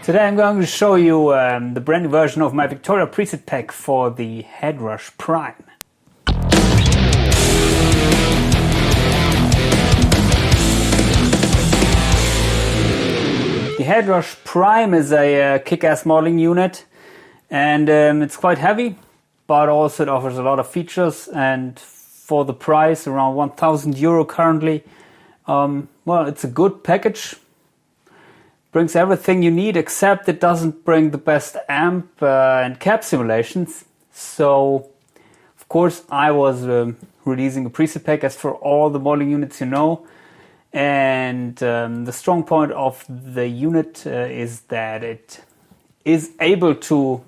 Today I'm going to show you the brand new version of my Victoria preset pack for the Headrush Prime. The Headrush Prime is a kick-ass modeling unit, and it's quite heavy, but also it offers a lot of features, and for the price, around €1,000 currently, well, it's a good package. Brings everything you need, except it doesn't bring the best amp and cab simulations. So, of course, I was releasing a preset pack as for all the modeling units you know. And the strong point of the unit is that it is able to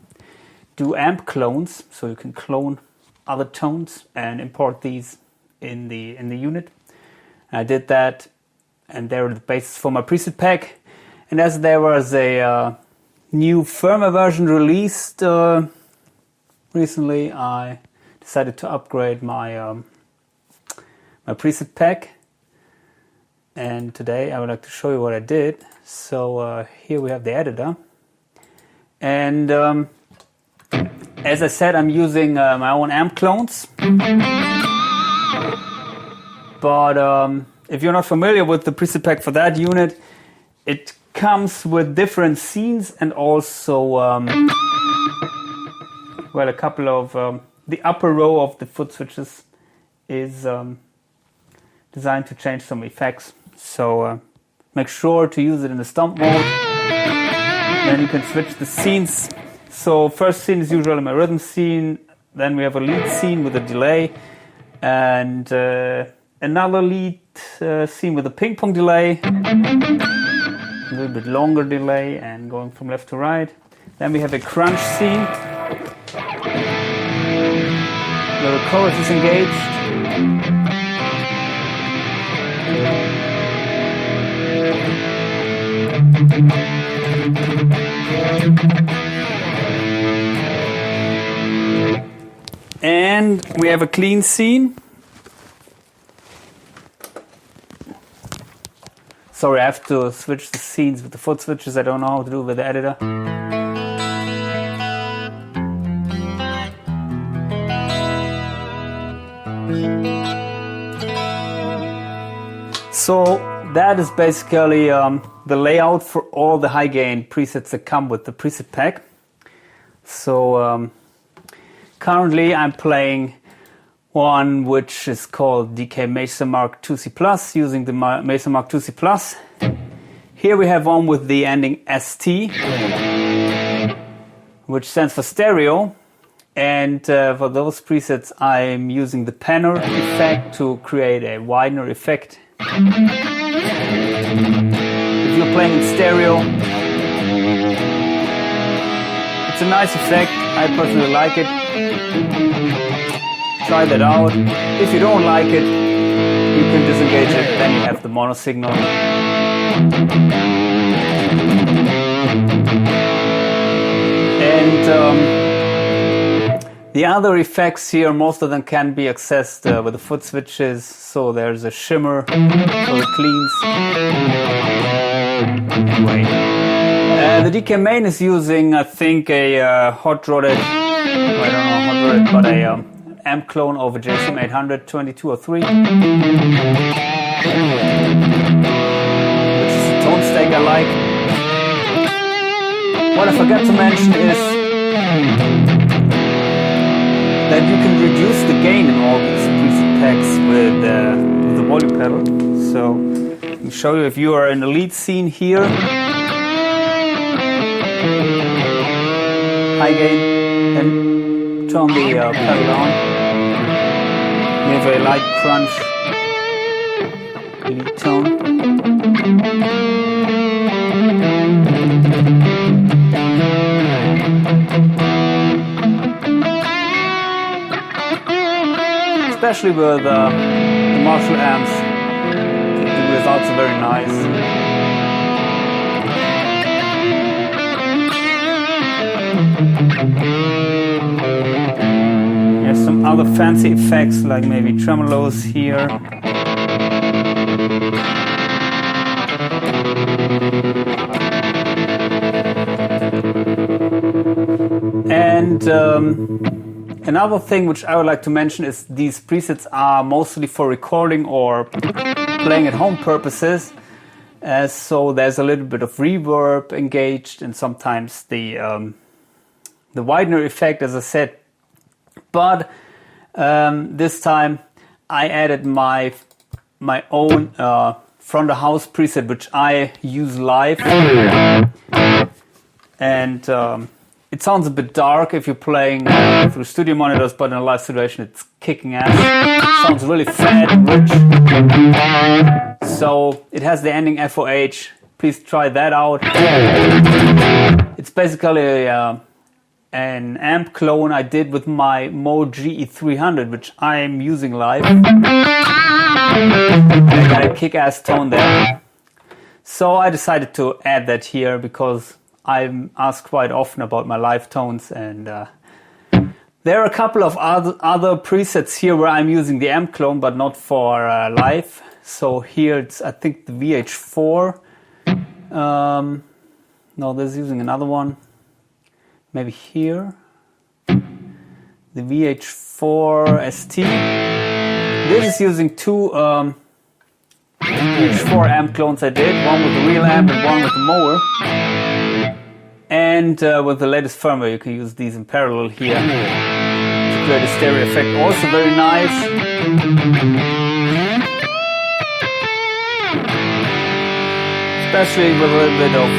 do amp clones, so you can clone other tones and import these in the unit. I did that, and they were the basis for my preset pack. And as there was a new firmware version released recently, I decided to upgrade my my preset pack. And today I would like to show you what I did. So here we have the editor. And as I said, I'm using my own amp clones. But if you're not familiar with the preset pack for that unit, it comes with different scenes and also, well, a couple of, the upper row of the foot switches is designed to change some effects. So make sure to use it in the stomp mode. Then you can switch the scenes. So first scene is usually my rhythm scene. Then we have a lead scene with a delay. And another lead scene with a ping pong delay. A little bit longer delay and going from left to right. Then we have a crunch scene. The chorus is engaged. And we have a clean scene. Sorry, I have to switch the scenes with the foot switches. I don't know how to do with the editor. So that is basically the layout for all the high gain presets that come with the preset pack. So currently I'm playing one which is called DK Mesa Mark 2C Plus, using the Mesa Mark 2C Plus. Here we have one with the ending ST, which stands for stereo. And for those presets I'm using the panner effect to create a widener effect. If you're playing in stereo, it's a nice effect. I personally like it. Try that out. If you don't like it, you can disengage it, then you have the mono signal. And the other effects here, most of them can be accessed with the foot switches. So there's a shimmer, so it cleans. Anyway, the DK main is using, I think, a hot rodded, I don't know, hot rodded, but a amp clone of a JCM 800 2203, which is a tone stack I like. What I forgot to mention is that you can reduce the gain in all these preset packs with the volume pedal. So let me show you. If you are in the lead scene here, high gain, then turn the pedal on. We have a light crunch lead tone. Especially with the Marshall amps, the results are very nice. There's some other fancy effects, like maybe tremolos here. And another thing which I would like to mention is these presets are mostly for recording or playing at home purposes. So there's a little bit of reverb engaged and sometimes the widener effect, as I said. But this time I added my own front of house preset, which I use live. And it sounds a bit dark if you're playing through studio monitors, but in a live situation it's kicking ass. It sounds really fat and rich. So it has the ending FOH. Please try that out. It's basically an amp clone I did with my Mo GE300, which I'm using live. I got a kick-ass tone there. So I decided to add that here because I'm asked quite often about my live tones, and there are a couple of other presets here where I'm using the amp clone, but not for live. So here it's, I think, the VH4. No, this is using another one. Maybe here. The VH4 ST. This is using two VH4 amp clones I did. One with the real amp and one with the mower. And with the latest firmware you can use these in parallel here to create a stereo effect. Also very nice. Especially with a little bit of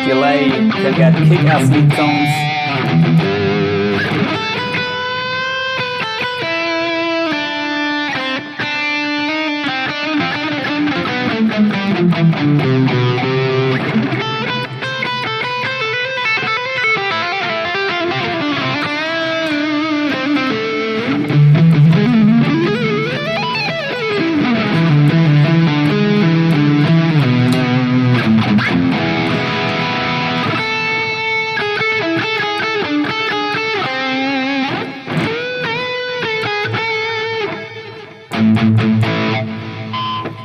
delay, you can get kick-ass lead tones.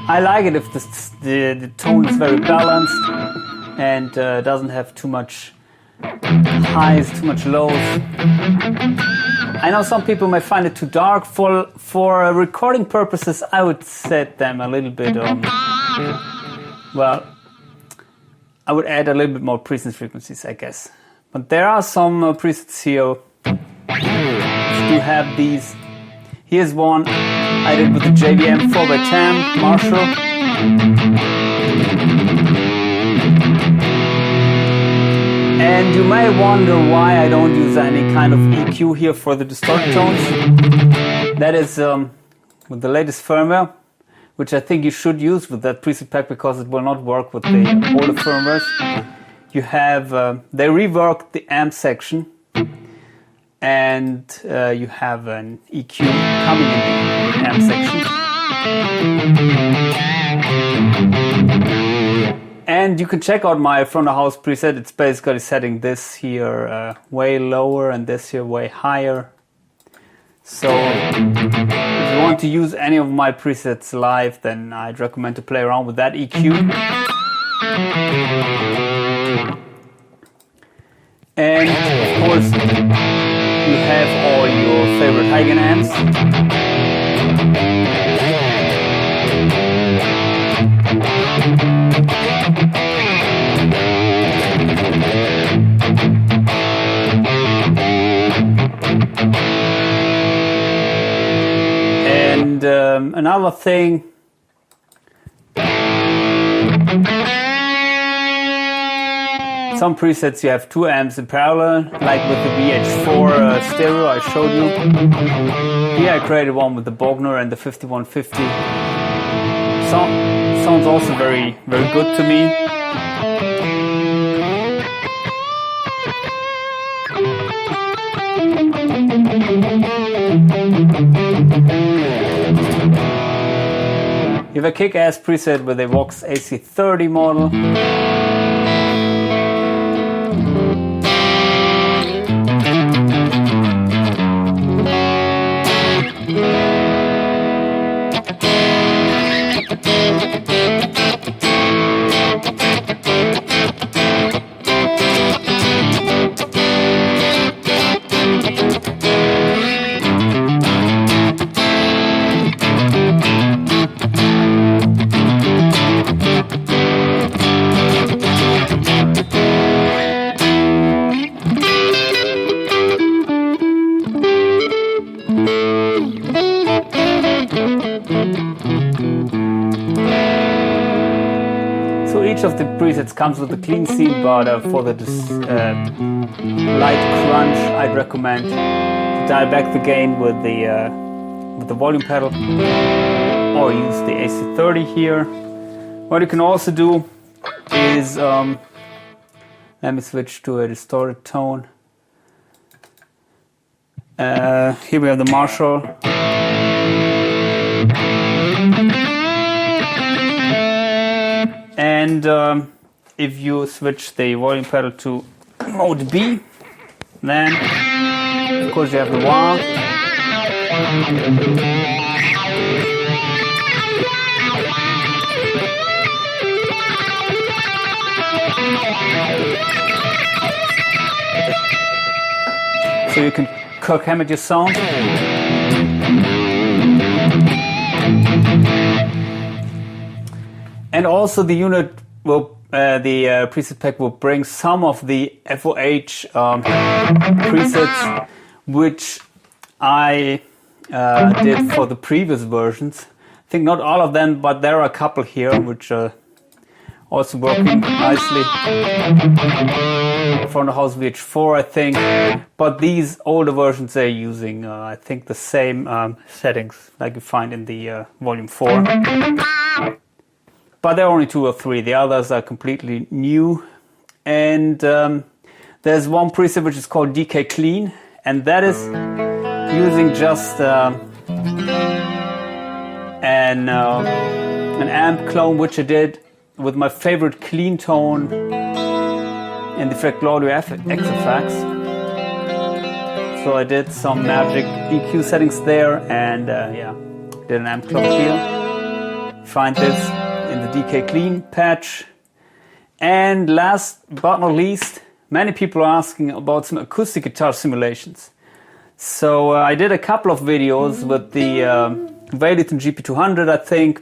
I like it if the tone is very balanced and doesn't have too much highs, too much lows. I know some people may find it too dark. For recording purposes, I would set them a little bit well, I would add a little bit more presence frequencies, I guess. But there are some presets here which do have these. Here's one I did with the JVM 4x10 Marshall. And you may wonder why I don't use any kind of EQ here for the distortion tones. That is with the latest firmware, which I think you should use with that preset pack because it will not work with the older firmwares. You have, they reworked the amp section, and you have an EQ coming in the amp section. And you can check out my front of house preset. It's basically setting this here way lower and this here way higher. So if you want to use any of my presets live, then I'd recommend to play around with that EQ. And of course, you have all your favorite high-gain amps. And another thing, some presets you have two amps in parallel, like with the VH4 stereo I showed you. Here I created one with the Bogner and the 5150. Sounds also very, very good to me. You have a kick-ass preset with a Vox AC30 model. presets comes with the clean scene, but for the light crunch, I'd recommend to dial back the gain with the volume pedal, or use the AC30 here. What you can also do is, let me switch to a distorted tone. Here we have the Marshall. And if you switch the volume pedal to mode B, then of course you have the wah. So you can Kirk Hammett your sound. And also the unit will, the preset pack will bring some of the FOH presets, which I did for the previous versions. I think not all of them, but there are a couple here which are also working nicely. Front of house VH4, I think, but these older versions they're using, I think, the same settings like you find in the Volume 4. But there are only 2 or 3. The others are completely new. And there's one preset which is called DK Clean, and that is using just an amp clone which I did with my favorite clean tone in the Fractal Audio XFX. So I did some magic EQ settings there, and yeah, did an amp clone here. Find this in the DK Clean patch. And last but not least, many people are asking about some acoustic guitar simulations. So I did a couple of videos with the Vailiton GP200, I think,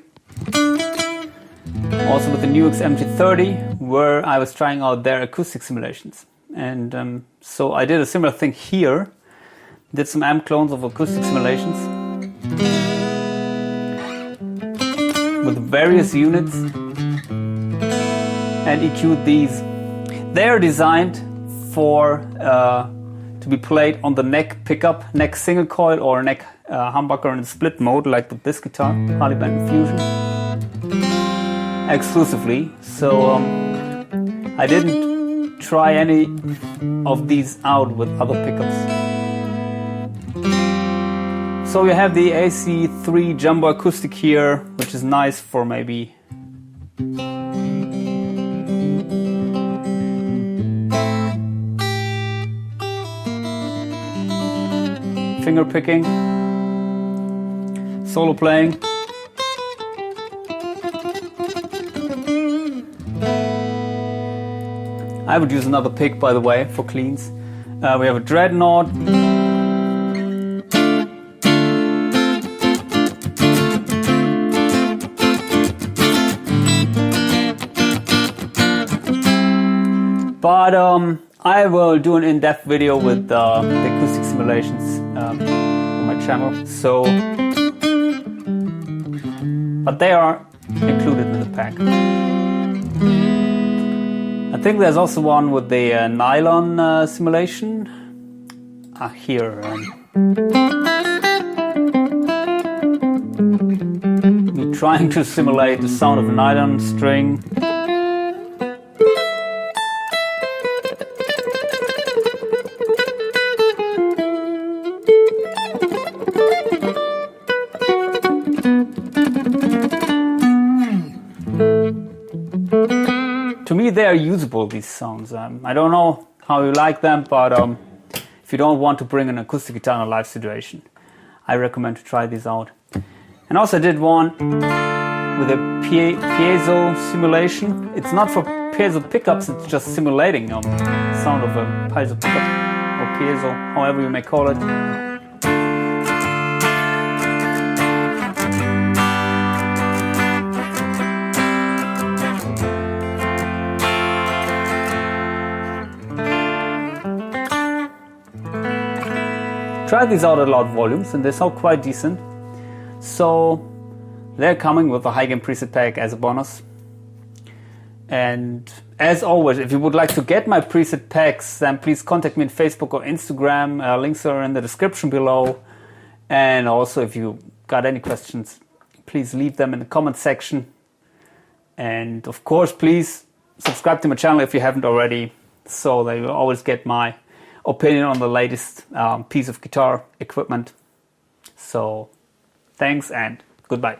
also with the Newix MT30, where I was trying out their acoustic simulations. And so I did a similar thing here, did some amp clones of acoustic simulations with various units and EQ'd these. They're designed for to be played on the neck pickup, neck single coil, or neck humbucker in split mode, like with this guitar, Harley Benton Fusion, exclusively. So I didn't try any of these out with other pickups. So you have the AC3 Jumbo Acoustic here, which is nice for maybe finger picking, solo playing. I would use another pick, by the way, for cleans. We have a Dreadnought. But I will do an in-depth video with the acoustic simulations on my channel. So, but they are included in the pack. I think there's also one with the nylon simulation. Here. Me trying to simulate the sound of a nylon string. To me, they are usable, these sounds. I don't know how you like them, but if you don't want to bring an acoustic guitar in a live situation, I recommend to try these out. And also I did one with a piezo simulation. It's not for piezo pickups, it's just simulating sound of a piezo pickup, or piezo, however you may call it. Tried these out at loud volumes and they sound quite decent. So they're coming with a high gain preset pack as a bonus. And as always, if you would like to get my preset packs, then please contact me on Facebook or Instagram. Links are in the description below. And also, if you got any questions, please leave them in the comment section. And of course, please subscribe to my channel if you haven't already, so that you always get my opinion on the latest piece of guitar equipment. So thanks and goodbye.